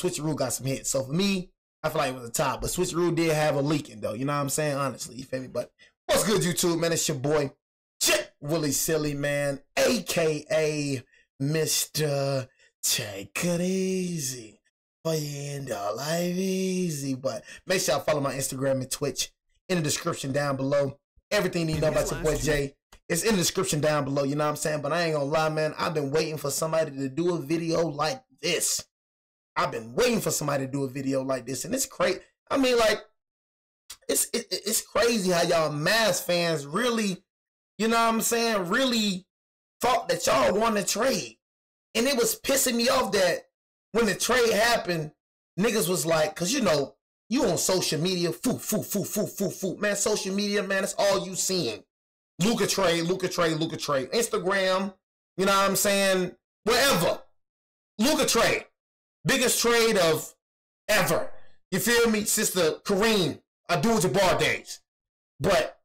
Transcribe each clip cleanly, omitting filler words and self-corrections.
Switcheroo got some hits. So for me, I feel like it was a top. But Switcheroo did have a leaking, though. You know what I'm saying? Honestly, you feel me? But what's good, YouTube, man? It's your boy, Chip Willie Silly, man, a.k.a. Mr. Take It Easy. For you end your life easy. But make sure y'all follow my Instagram and Twitch in the description down below. Everything you know about your boy Jay is in the description down below. You know what I'm saying? But I ain't gonna lie, man. I've been waiting for somebody to do a video like this. I've been waiting for somebody to do a video like this. And it's crazy. I mean, like, it's crazy how y'all Mavs fans really, you know what I'm saying, really thought that y'all won the trade. And it was pissing me off that when the trade happened, niggas was like, because, you know, you on social media, man, social media, man, that's all you seeing. Luka trade. Instagram, you know what I'm saying, wherever. Luka trade. Biggest trade of ever. You feel me? Since the Kareem Abdul-Jabbar days. But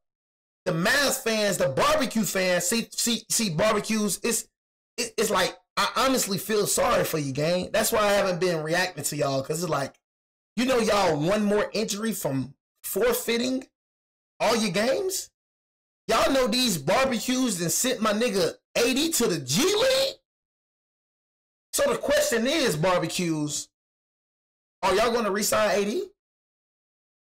the Mavs fans, the barbecue fans, see barbecues, it's like, I honestly feel sorry for you, gang. That's why I haven't been reacting to y'all, because it's like, you know, y'all one more injury from forfeiting all your games? Y'all know these barbecues and sent my nigga 80 to the G League? So the question is, barbecues, are y'all going to re-sign 80?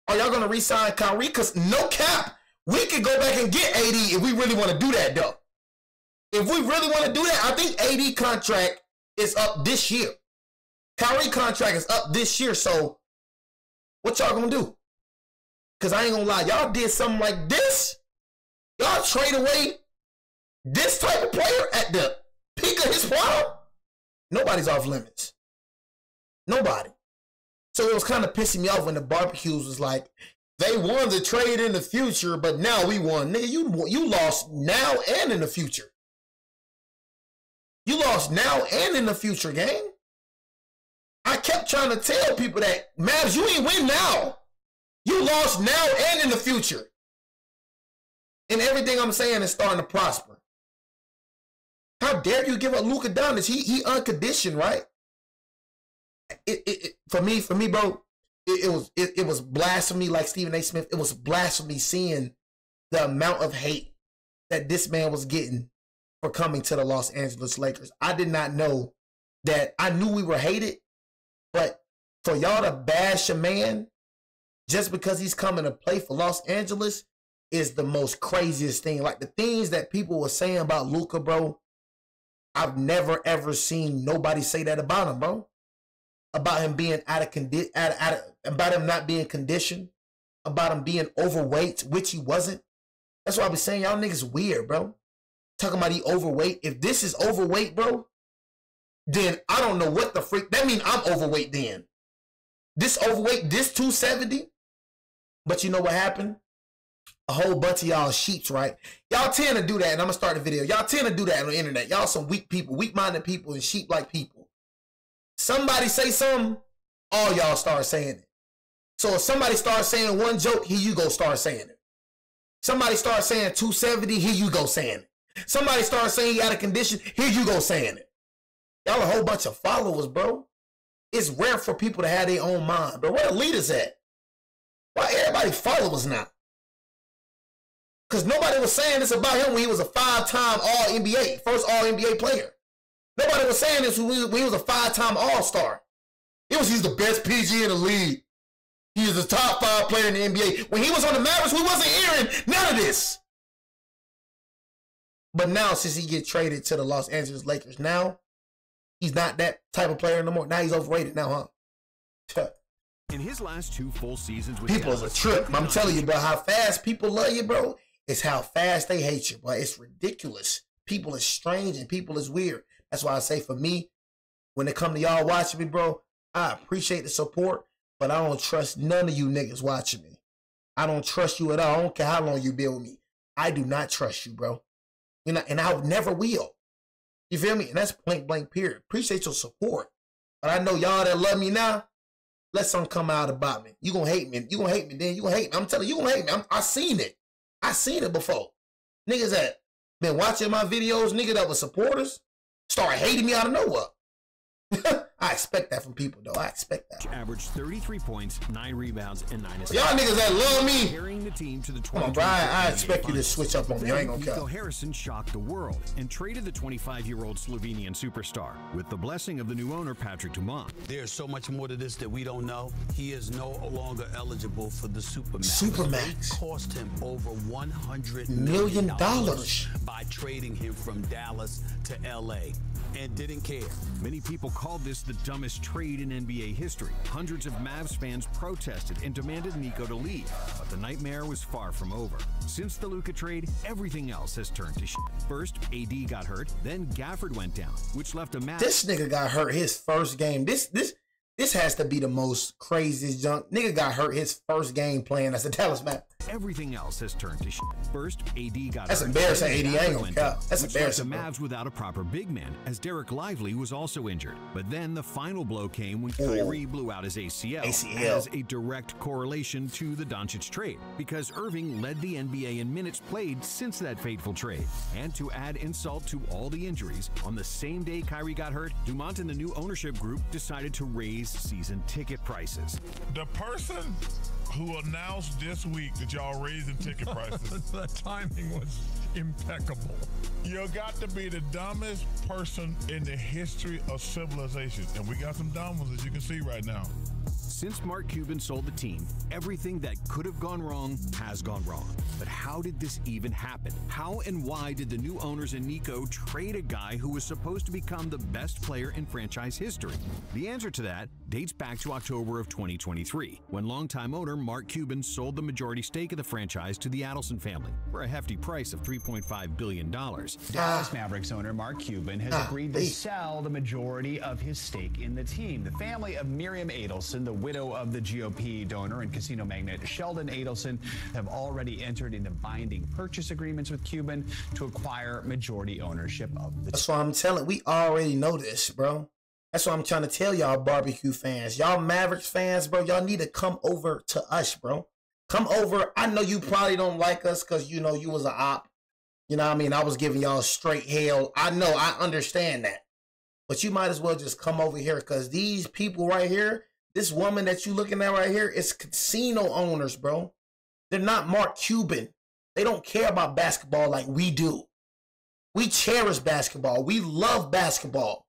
Are y'all going to re-sign Kyrie? Because no cap, we could go back and get 80 if we really want to do that, though. If we really want to do that, I think AD contract is up this year. Kyrie contract is up this year, so what y'all gonna do? Because I ain't gonna lie, y'all did something like this. Y'all trade away this type of player at the peak of his prime. Nobody's off limits. Nobody. So it was kind of pissing me off when the barbecues was like, they won the trade in the future, but now we won. Nigga, you lost now and in the future. You lost now and in the future, gang. I kept trying to tell people that, Mavs, you ain't win now. You lost now and in the future. And everything I'm saying is starting to prosper. How dare you give up Luka Doncic? He unconditioned, right? For me, bro, it was blasphemy, like Stephen A. Smith. It was blasphemy seeing the amount of hate that this man was getting for coming to the Los Angeles Lakers. I did not know that. I knew we were hated, but for y'all to bash a man just because he's coming to play for Los Angeles is the most craziest thing. Like the things that people were saying about Luka, bro, I've never ever seen nobody say that about him, bro. About him being about him not being conditioned, about him being overweight, which he wasn't. That's why I be saying y'all niggas weird, bro. Talking about he overweight. If this is overweight, bro, then I don't know what the freak. That means I'm overweight then. This overweight, this 270. But you know what happened? A whole bunch of y'all sheeps, right? Y'all tend to do that, and I'm going to start the video. Y'all tend to do that on the internet. Y'all some weak people, weak-minded people, and sheep-like people. Somebody say something, all y'all start saying it. So if somebody starts saying one joke, here you go start saying it. Somebody starts saying 270, here you go saying it. Somebody starts saying he out of condition, here you go saying it. Y'all a whole bunch of followers, bro. It's rare for people to have their own mind. But where the leaders at? Why everybody followers now? Because nobody was saying this about him when he was a 5-time All-NBA, first All-NBA player. Nobody was saying this when he was a 5-time All-Star. It was he's the best PG in the league. He is the top 5 player in the NBA. When he was on the Mavericks, we wasn't hearing none of this. But now, since he get traded to the Los Angeles Lakers, now he's not that type of player no more. Now he's overrated now, huh? In his last 2 full seasons with people is a trip. I'm telling you, bro, how fast people love you, bro. It's how fast they hate you, bro. It's ridiculous. People is strange and people is weird. That's why I say for me, when it come to y'all watching me, bro, I appreciate the support, but I don't trust none of you niggas watching me. I don't trust you at all. I don't care how long you been with me. I do not trust you, bro. You know, and I never will. You feel me? And that's point blank period. Appreciate your support. But I know y'all that love me now, let something come out about me. You gonna hate me. You gonna hate me then. You gonna hate me. I'm telling you, you gonna hate me. I seen it. I seen it before. Niggas that been watching my videos, niggas that were supporters, start hating me out of nowhere. I expect that from people, though. I expect that. Averaged 33 points, 9 rebounds, and 9 assists. Y'all niggas that love me. Carrying the team to the Come on, Brian. I expect you to switch up on me. I ain't gonna Nico care. Harrison shocked the world and traded the 25-year-old Slovenian superstar with the blessing of the new owner, Patrick Dumont. There's so much more to this that we don't know. He is no longer eligible for the Supermax. Supermax. It cost him over $100 million by trading him from Dallas to LA and didn't care. Many people called this the dumbest trade in NBA history. Hundreds of Mavs fans protested and demanded Nico to leave, but the nightmare was far from over. Since the Luka trade, everything else has turned to shit. First, AD got hurt, then Gafford went down, which left a Mavs. This nigga got hurt his first game. This has to be the most craziest junk. Nigga got hurt his first game playing as a Dallas Mavericks. Everything else has turned to shit. First, AD got That's hurt. embarrassing. AD Gafford ain't gonna went count. down, That's which embarrassing, left bro. the Mavs without a proper big man, as Derek Lively was also injured. But then the final blow came when Kyrie blew out his ACL. As a direct correlation to the Doncic trade, because Irving led the NBA in minutes played since that fateful trade. And to add insult to all the injuries, on the same day Kyrie got hurt, Dumont and the new ownership group decided to raise season ticket prices. The person who announced this week that y'all raising ticket prices. The timing was impeccable. You got to be the dumbest person in the history of civilization. And we got some dumb ones, as you can see right now. Since Mark Cuban sold the team, everything that could have gone wrong has gone wrong. But how did this even happen? How and why did the new owners and Nico trade a guy who was supposed to become the best player in franchise history? The answer to that dates back to October of 2023, when longtime owner Mark Cuban sold the majority stake of the franchise to the Adelson family for a hefty price of $3.5 billion. Dallas Mavericks owner Mark Cuban has agreed to sell the majority of his stake in the team. The family of Miriam Adelson, the widow of the GOP donor and casino magnate Sheldon Adelson, have already entered into binding purchase agreements with Cuban to acquire majority ownership of the team. That's why I'm telling. We already know this, bro. That's what I'm trying to tell y'all barbecue fans. Y'all Mavericks fans, bro, y'all need to come over to us, bro. Come over. I know you probably don't like us because, you know, you was an op. You know what I mean? I was giving y'all straight hell. I know. I understand that. But you might as well just come over here because these people right here, this woman that you looking at right here, is casino owners, bro. They're not Mark Cuban. They don't care about basketball like we do. We cherish basketball. We love basketball.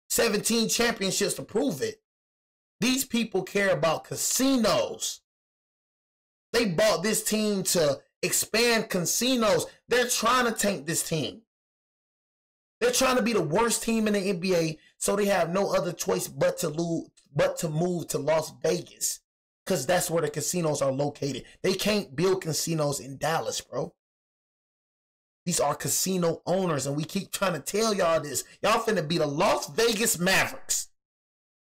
17 championships to prove it. These people care about casinos. They bought this team to expand casinos. They're trying to tank this team. They're trying to be the worst team in the NBA, so they have no other choice but to move to Las Vegas, because that's where the casinos are located. They can't build casinos in Dallas, bro. These are casino owners, and we keep trying to tell y'all this. Y'all finna be the Las Vegas Mavericks.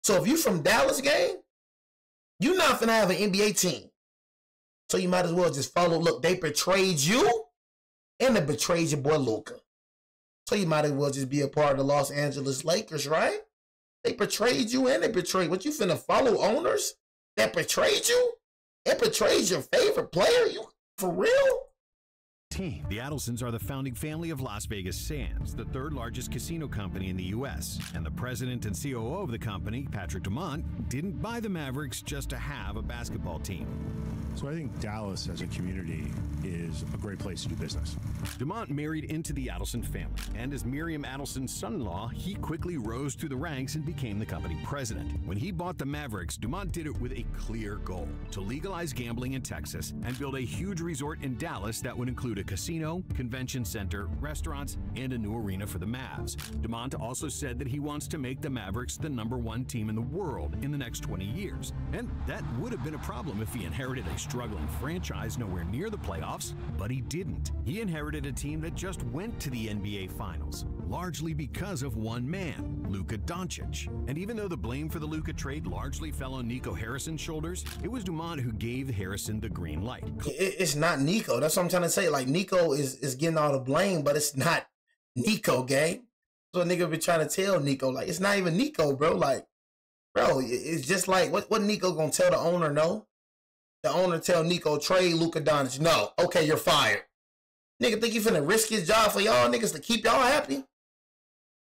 So if you from Dallas, gang, you're not finna have an NBA team. So you might as well just follow. Look, they betrayed you, and they betrayed your boy Luka. So you might as well just be a part of the Los Angeles Lakers, right? They betrayed you, and they betrayed. What, you finna follow owners that betrayed you? It betrayed your favorite player? You for real? Team. The Adelsons are the founding family of Las Vegas Sands, the third largest casino company in the U.S. And the president and COO of the company, Patrick Dumont, didn't buy the Mavericks just to have a basketball team. So I think Dallas as a community is a great place to do business. Dumont married into the Adelson family, and as Miriam Adelson's son-in-law, he quickly rose through the ranks and became the company president. When he bought the Mavericks, Dumont did it with a clear goal: to legalize gambling in Texas and build a huge resort in Dallas that would include a casino, convention center, restaurants, and a new arena for the Mavs. Dumont also said that he wants to make the Mavericks the #1 team in the world in the next 20 years. And that would have been a problem if he inherited a struggling franchise nowhere near the playoffs, but he didn't. He inherited a team that just went to the NBA Finals, largely because of one man, Luka Doncic. And even though the blame for the Luka trade largely fell on Nico Harrison's shoulders, it was Dumont who gave Harrison the green light. It's not Nico. That's what I'm trying to say. Like, Nico is getting all the blame, but it's not Nico, gang. So a nigga been trying to tell Nico, like, it's not even Nico, bro. Like, bro, it's just like, what Nico gonna tell the owner no? The owner tell Nico, trade Luka Doncic. No. Okay, you're fired. Nigga think you finna risk his job for y'all niggas to keep y'all happy?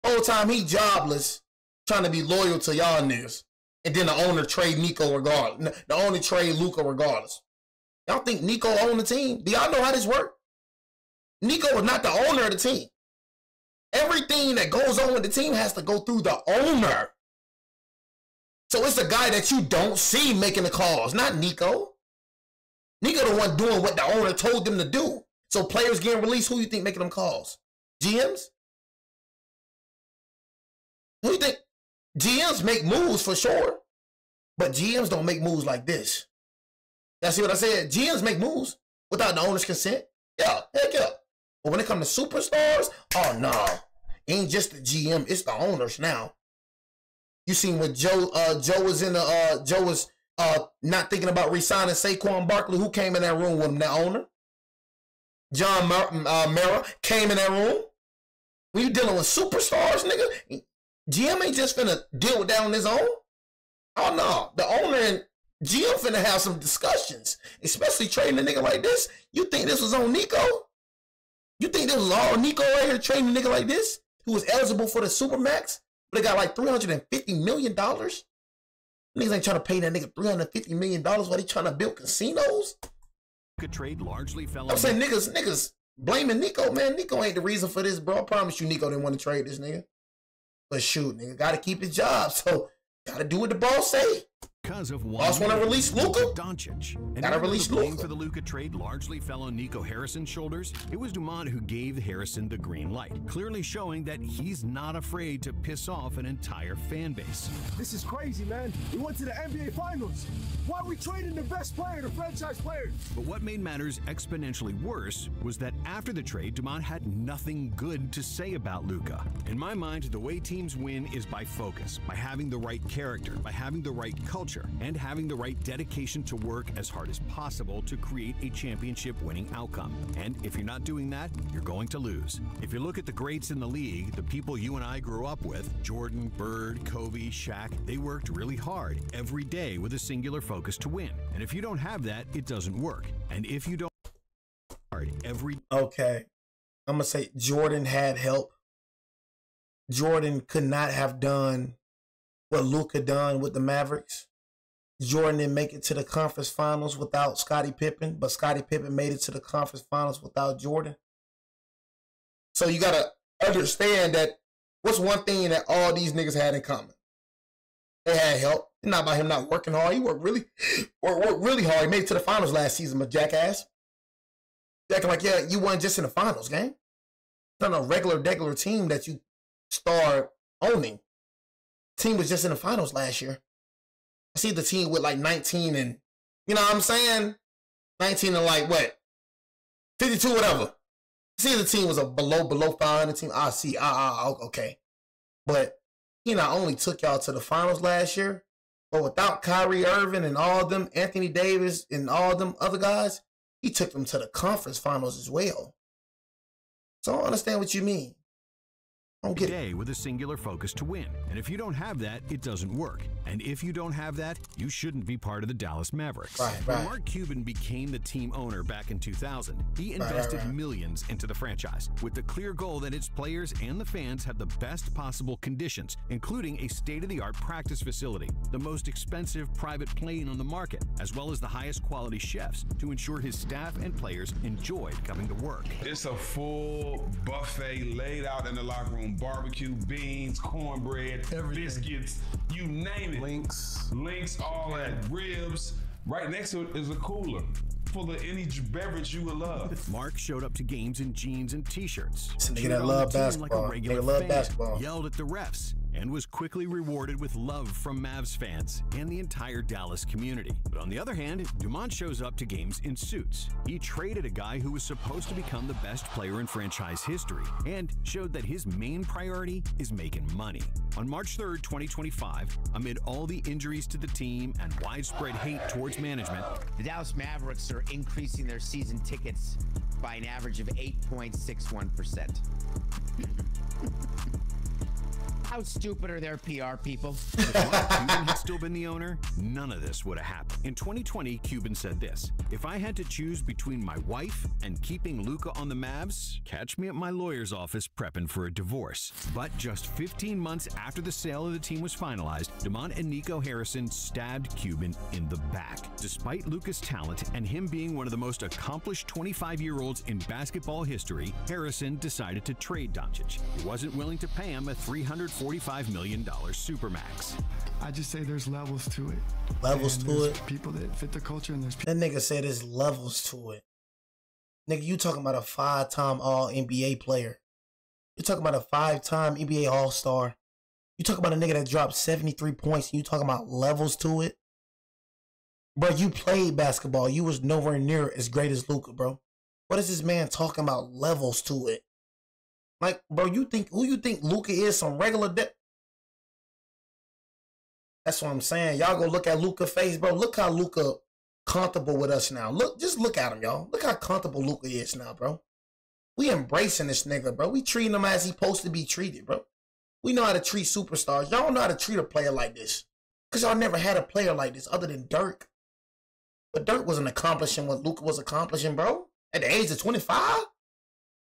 Whole time he jobless, trying to be loyal to y'all niggas. And then the owner trade Nico regardless. The owner trade Luka regardless. Y'all think Nico owned the team? Do y'all know how this works? Nico is not the owner of the team. Everything that goes on with the team has to go through the owner. So it's a guy that you don't see making the calls, not Nico. Nico the one doing what the owner told them to do. So players getting released, who you think making them calls? GMs? Who you think? GMs make moves for sure, but GMs don't make moves like this. Y'all see what I said? GMs make moves without the owner's consent. Yeah, heck yeah. But when it comes to superstars, oh no. Ain't just the GM, it's the owners now. You seen what Joe was not thinking about re-signing Saquon Barkley. Who came in that room with him? The owner? John Mara came in that room. When you dealing with superstars, nigga, GM ain't just finna deal with that on his own. Oh no, the owner and GM finna have some discussions, especially trading a nigga like this. You think this was on Nico? You think this was all Nico right here trading a nigga like this, who was eligible for the Supermax, but they got like $350 million? Niggas ain't trying to pay that nigga $350 million while they trying to build casinos. Trade largely fell. I'm saying niggas blaming Nico, man. Nico ain't the reason for this, bro. I promise you, Nico didn't want to trade this nigga. But shoot, nigga, gotta keep his job, so gotta do what the boss say. Because of boss want to release Luka? Doncic. And gotta release Luka. Luka. For the Luka trade largely fell on Nico Harrison's shoulders. It was Dumont who gave Harrison the green light, clearly showing that he's not afraid to piss off an entire fan base. This is crazy, man. We went to the NBA Finals. Why are we trading the best player, the franchise player? But what made matters exponentially worse was that after the trade, Dumont had nothing good to say about Luka. In my mind, the way teams win is by focus, by having the right character, by having the right culture, and having the right dedication to work as hard as possible to create a championship-winning outcome. And if you're not doing that, you're going to lose. If you look at the greats in the league, the people you and I grew up with, Jordan, Bird, Kobe, Shaq, they worked really hard every day with a singular focus to win. And if you don't have that, it doesn't work. And if you don't hard every Okay, I'm gonna say Jordan had help. Jordan could not have done what Luka done with the Mavericks. Jordan didn't make it to the conference finals without Scottie Pippen, but Scottie Pippen made it to the conference finals without Jordan. So you gotta understand that what's one thing that all these niggas had in common? They had help. It's not about him not working hard. He worked really hard. He made it to the finals last season, but jackass. Acting like, yeah, you weren't just in the finals, gang. It's not a regular team that you start owning. Team was just in the finals last year. I see the team with like 19 and, you know what I'm saying? 19 and like what? 52, whatever. I see the team was a below 500 team. I see, okay. But he not only took y'all to the finals last year, but without Kyrie Irving and all of them, Anthony Davis and all of them other guys, he took them to the conference finals as well. So I don't understand what you mean. I don't get it. With a singular focus to win. And if you don't have that, it doesn't work. And if you don't have that, you shouldn't be part of the Dallas Mavericks. Right. When Mark Cuban became the team owner back in 2000, he invested millions into the franchise with the clear goal that its players and the fans have the best possible conditions, including a state-of-the-art practice facility, the most expensive private plane on the market, as well as the highest quality chefs to ensure his staff and players enjoyed coming to work. It's a full buffet laid out in the locker room. Barbecue, beans, cornbread, biscuits, you name it. Links, all that, ribs. Right next to it is a cooler full of any beverage you would love. Mark showed up to games in jeans and t-shirts. Nigga that love basketball. Like a regular fan, yelled at the refs, and was quickly rewarded with love from Mavs fans and the entire Dallas community. But on the other hand, Dumont shows up to games in suits. He traded a guy who was supposed to become the best player in franchise history and showed that his main priority is making money. On March 3rd, 2025, amid all the injuries to the team and widespread hate towards management, the Dallas Mavericks are increasing their season tickets by an average of 8.61%. How stupid are their PR people? If Mark Cuban had still been the owner, none of this would have happened. In 2020, Cuban said this: "If I had to choose between my wife and keeping Luka on the Mavs, catch me at my lawyer's office prepping for a divorce." But just 15 months after the sale of the team was finalized, DeMont and Nico Harrison stabbed Cuban in the back. Despite Luka's talent and him being one of the most accomplished 25-year-olds in basketball history, Harrison decided to trade Doncic. He wasn't willing to pay him a $345 million supermax. I just say there's levels to it. Levels to it? People that fit the culture, and there's That nigga said there's levels to it. Nigga, you talking about a 5-time All-NBA player. You talking about a 5-time NBA All-Star. You talking about a nigga that dropped 73 points, and you talking about levels to it? Bro, you played basketball. You was nowhere near as great as Luka, bro. What is this man talking about levels to it? Like, bro, who you think Luka is? Some regular That's what I'm saying. Y'all go look at Luka's face, bro. Look how Luka comfortable with us now. Just look at him, y'all. Look how comfortable Luka is now, bro. We embracing this nigga, bro. We treating him as he's supposed to be treated, bro. We know how to treat superstars. Y'all don't know how to treat a player like this. Because y'all never had a player like this other than Dirk. But Dirk wasn't accomplishing what Luka was accomplishing, bro. At the age of 25?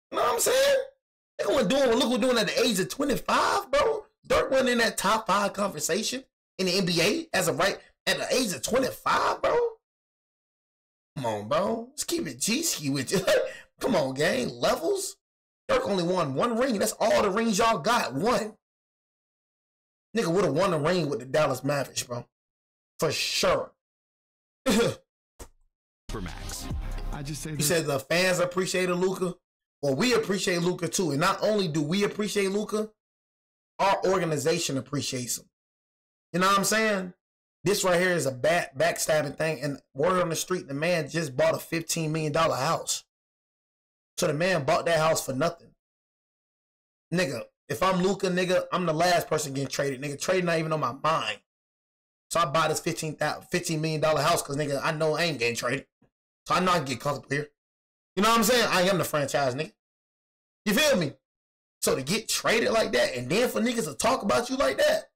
You know what I'm saying? They wasn't doing what Luka was doing at the age of 25, bro. Dirk wasn't in that top 5 conversation in the NBA as of right at the age of 25, bro. Come on, bro. Let's keep it G-ski with you. Come on, gang. Levels? Dirk only won 1 ring. That's all the rings y'all got. 1. Nigga would have won the ring with the Dallas Mavericks, bro. For sure. Max. I just say he said the fans appreciated Luka. Well, we appreciate Luka too. And not only do we appreciate Luka, our organization appreciates him. You know what I'm saying? This right here is a backstabbing thing. And word on the street, the man just bought a $15 million house. So the man bought that house for nothing. Nigga, if I'm Luka, nigga, I'm the last person getting traded. Nigga, trade not even on my mind. So I buy this $15 million house because, nigga, I know I ain't getting traded. So I know I can get comfortable here. You know what I'm saying? I am the franchise, nigga. You feel me? So to get traded like that and then for niggas to talk about you like that,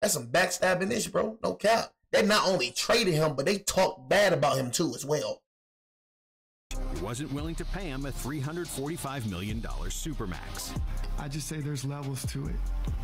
that's some backstabbing ish, bro. No cap. They not only traded him, but they talked bad about him too as well. He wasn't willing to pay him a $345 million supermax. I just say there's levels to it.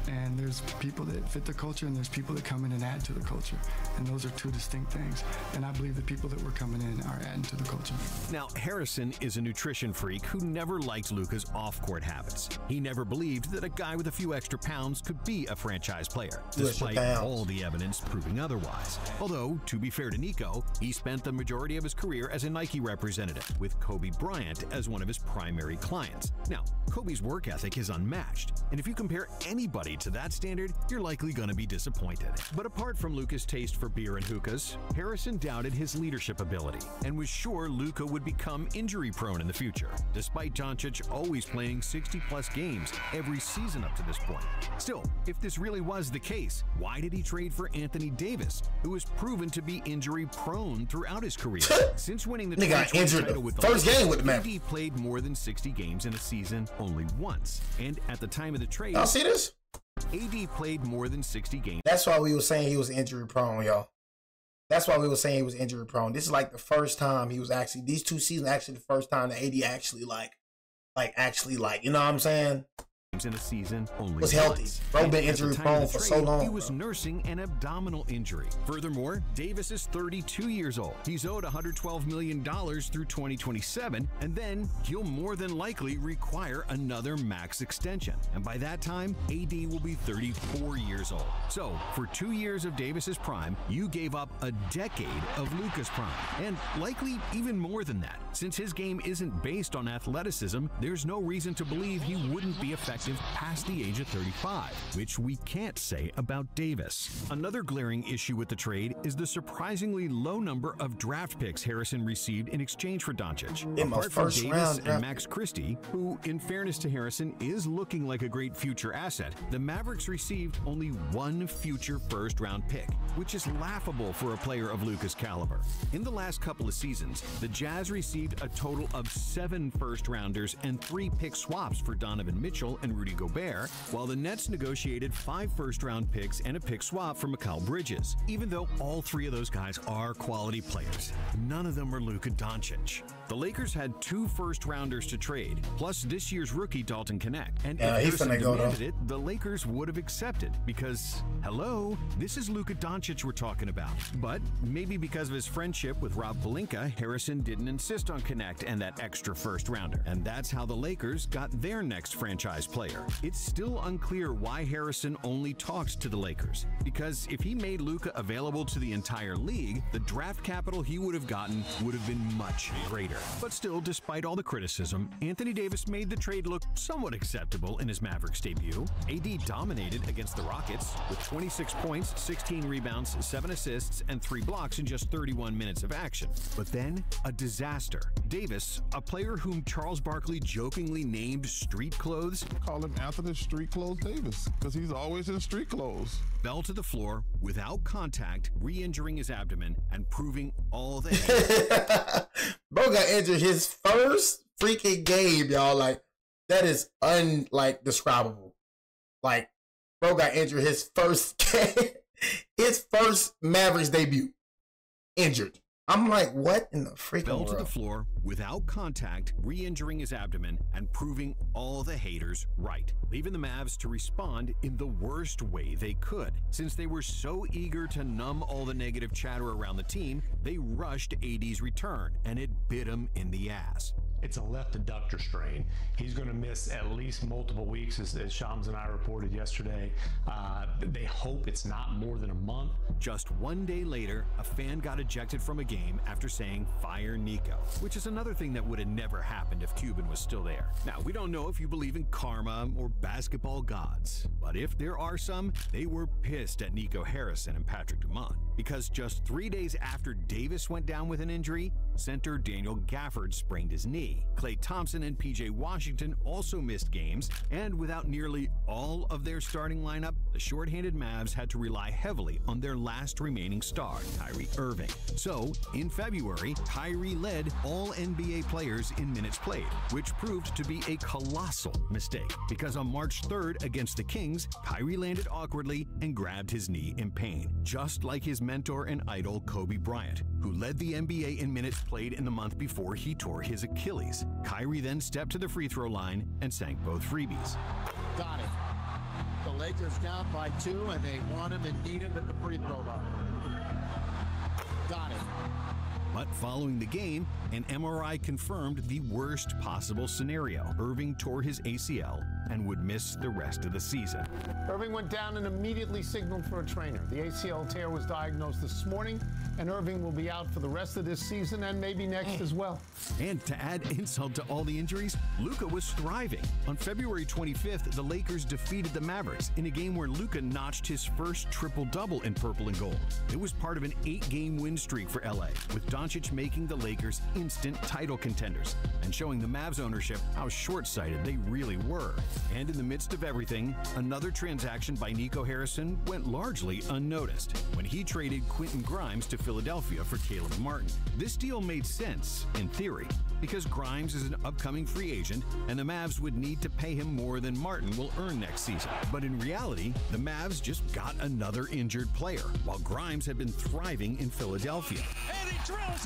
And there's people that fit the culture, and there's people that come in and add to the culture. And those are 2 distinct things. And I believe the people that were coming in are adding to the culture. Now, Harrison is a nutrition freak who never liked Luka's off-court habits. He never believed that a guy with a few extra pounds could be a franchise player, despite all the evidence proving otherwise. Although, to be fair to Nico, he spent the majority of his career as a Nike representative, with Kobe Bryant as one of his primary clients. Now, Kobe's work ethic is unmatched, and if you compare anybody to that standard, you're likely going to be disappointed. But apart from Luka's taste for beer and hookahs, Harrison doubted his leadership ability and was sure Luka would become injury-prone in the future, despite Doncic always playing 60-plus games every season up to this point. Still, if this really was the case, why did he trade for Anthony Davis, who has proven to be injury-prone throughout his career? Since winning the 2020 title with the first game with the Mavericks, AD played more than 60 games in a season only once, and at the time of the trade, y'all see this? AD played more than 60 games. That's why we were saying he was injury prone, y'all. That's why we were saying he was injury prone. This is like the first time he was actually, these 2 seasons actually the first time that AD actually you know what I'm saying? In a season only was healthy. Bro been injury prone for so long. He was nursing an abdominal injury. Furthermore, Davis is 32 years old. He's owed $112 million through 2027, and then he'll more than likely require another max extension. And by that time, AD will be 34 years old. So, for 2 years of Davis's prime, you gave up a decade of Luka's prime, and likely even more than that. Since his game isn't based on athleticism, there's no reason to believe he wouldn't be effective past the age of 35, which we can't say about Davis. Another glaring issue with the trade is the surprisingly low number of draft picks Harrison received in exchange for Doncic. Apart from Davis and Max Christie, who, in fairness to Harrison, is looking like a great future asset, the Mavericks received only 1 future first-round pick, which is laughable for a player of Luka's caliber. In the last couple of seasons, the Jazz received a total of 7 first-rounders and 3 pick swaps for Donovan Mitchell and Rudy Gobert, while the Nets negotiated 5 first-round picks and a pick swap for Mikal Bridges. Even though all 3 of those guys are quality players, none of them are Luka Doncic. The Lakers had 2 first-rounders to trade, plus this year's rookie Dalton Connect. And if Harrison demanded it, the Lakers would have accepted because, hello, this is Luka Doncic we're talking about. But maybe because of his friendship with Rob Pelinka, Harrison didn't insist on Connect and that extra first-rounder. And that's how the Lakers got their next franchise player. It's still unclear why Harrison only talks to the Lakers, because if he made Luka available to the entire league, the draft capital he would have gotten would have been much greater. But still, despite all the criticism, Anthony Davis made the trade look somewhat acceptable in his Mavericks debut. AD dominated against the Rockets with 26 points, 16 rebounds, 7 assists, and 3 blocks in just 31 minutes of action. But then, a disaster. Davis, a player whom Charles Barkley jokingly named Street Clothes, Call him Anthony Street Clothes Davis because he's always in street clothes. Fell to the floor without contact, re-injuring his abdomen and proving all that. Bro got injured his first freaking game, y'all. Like, that is indescribable. Like, bro got injured his first game, his first Mavericks debut. Injured. I'm like, what in the freaking world? Fell to the floor without contact, re-injuring his abdomen and proving all the haters right, leaving the Mavs to respond in the worst way they could. Since they were so eager to numb all the negative chatter around the team, they rushed AD's return, and it bit him in the ass. It's a left adductor strain. He's going to miss at least multiple weeks, as Shams and I reported yesterday. They hope it's not more than a month. Just 1 day later, a fan got ejected from a game after saying, "Fire Nico," which is another thing that would have never happened if Cuban was still there. Now, we don't know if you believe in karma or basketball gods, but if there are some, they were pissed at Nico Harrison and Patrick Dumont, because just 3 days after Davis went down with an injury, center Daniel Gafford sprained his knee. Klay Thompson and PJ Washington also missed games, and without nearly all of their starting lineup, the shorthanded Mavs had to rely heavily on their last remaining star, Kyrie Irving. So, in February, Kyrie led all NBA players in minutes played, which proved to be a colossal mistake, because on March 3rd against the Kings, Kyrie landed awkwardly and grabbed his knee in pain, just like his mentor and idol Kobe Bryant, who led the NBA in minutes played in the month before he tore his Achilles. Kyrie then stepped to the free throw line and sank both freebies. Got it. The Lakers down by 2, and they want him and need him at the free throw line. Got it. But following the game, an MRI confirmed the worst possible scenario. Irving tore his ACL and would miss the rest of the season. Irving went down and immediately signaled for a trainer. The ACL tear was diagnosed this morning, and Irving will be out for the rest of this season and maybe next as well. And to add insult to all the injuries, Luka was thriving. On February 25th, the Lakers defeated the Mavericks in a game where Luka notched his first triple-double in purple and gold. It was part of an 8-game win streak for LA, with Doncic making the Lakers instant title contenders and showing the Mavs ownership how short-sighted they really were. And in the midst of everything, another transaction by Nico Harrison went largely unnoticed when he traded Quentin Grimes to Philadelphia for Caleb Martin. This deal made sense, in theory, because Grimes is an upcoming free agent and the Mavs would need to pay him more than Martin will earn next season. But in reality, the Mavs just got another injured player, while Grimes had been thriving in Philadelphia.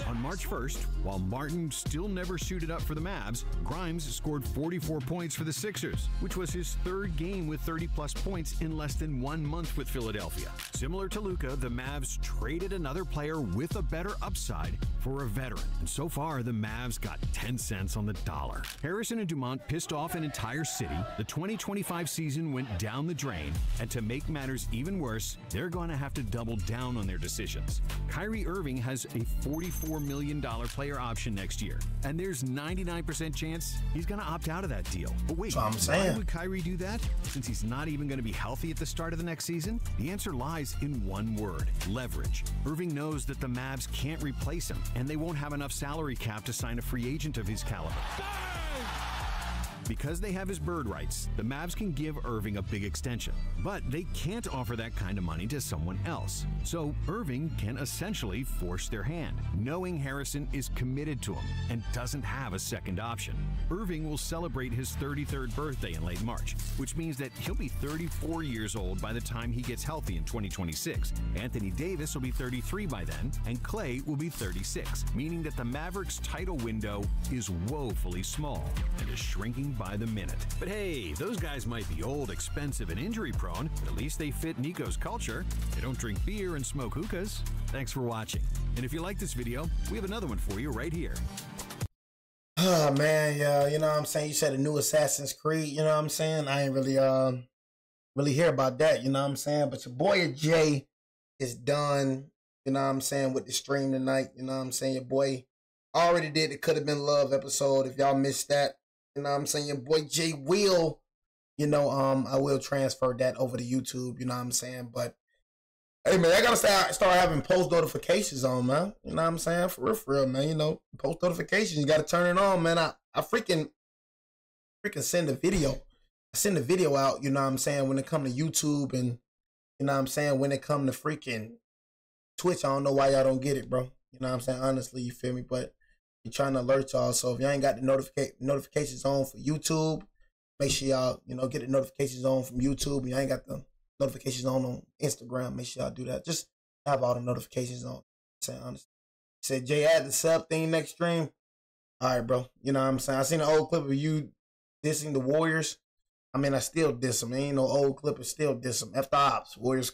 On March 1st, while Martin still never suited up for the Mavs, Grimes scored 44 points for the Sixers, which was his 3rd game with 30-plus points in less than 1 month with Philadelphia. Similar to Luka, the Mavs traded another player with a better upside for a veteran. And so far, the Mavs got 10 cents on the dollar. Harrison and Dumont pissed off an entire city. The 2025 season went down the drain, and to make matters even worse, they're going to have to double down on their decisions. Kyrie Irving has a $44 million player option next year, and there's 99% chance he's going to opt out of that deal. But wait, why would Kyrie do that? Since he's not even going to be healthy at the start of the next season? The answer lies in one word: leverage. Irving knows that the Mavs can't replace him, and they won't have enough salary cap to sign a free agent of his caliber. Because they have his bird rights, the Mavs can give Irving a big extension, but they can't offer that kind of money to someone else. So Irving can essentially force their hand, knowing Harrison is committed to him and doesn't have a second option. Irving will celebrate his 33rd birthday in late March, which means that he'll be 34 years old by the time he gets healthy in 2026. Anthony Davis will be 33 by then, and Clay will be 36, meaning that the Mavericks' title window is woefully small and is shrinking by the minute. But hey, those guys might be old, expensive, and injury-prone, but at least they fit Nico's culture. They don't drink beer and smoke hookahs. Thanks for watching. And if you like this video, we have another one for you right here. Oh, man, yeah, you know what I'm saying? You said a new Assassin's Creed, you know what I'm saying? I ain't really hear about that, you know what I'm saying? But your boy Jay is done, you know what I'm saying, with the stream tonight, you know what I'm saying? Your boy already did the Could Have Been Love episode. If y'all missed that, you know what I'm saying? Your boy Jay will, you know, I will transfer that over to YouTube, you know what I'm saying? But, hey, man, I got to start having post notifications on, man. You know what I'm saying? For real, man. You know, post notifications, you got to turn it on, man. I freaking send a video. I send a video out, you know what I'm saying, when it come to YouTube and, you know what I'm saying, when it come to freaking Twitch. I don't know why y'all don't get it, bro. You know what I'm saying? Honestly, you feel me? But I'm trying to alert y'all. So if y'all ain't got the notifications on for YouTube, make sure y'all, you know, get the notifications on from YouTube. And y'all ain't got the notifications on Instagram. Make sure y'all do that. Just have all the notifications on. Saying honestly. Said Jay, add the sub thing next stream. All right, bro. You know what I'm saying? I seen an old clip of you dissing the Warriors. I mean, I still diss them. Ain't no old clip, I still diss them. F the ops. Warriors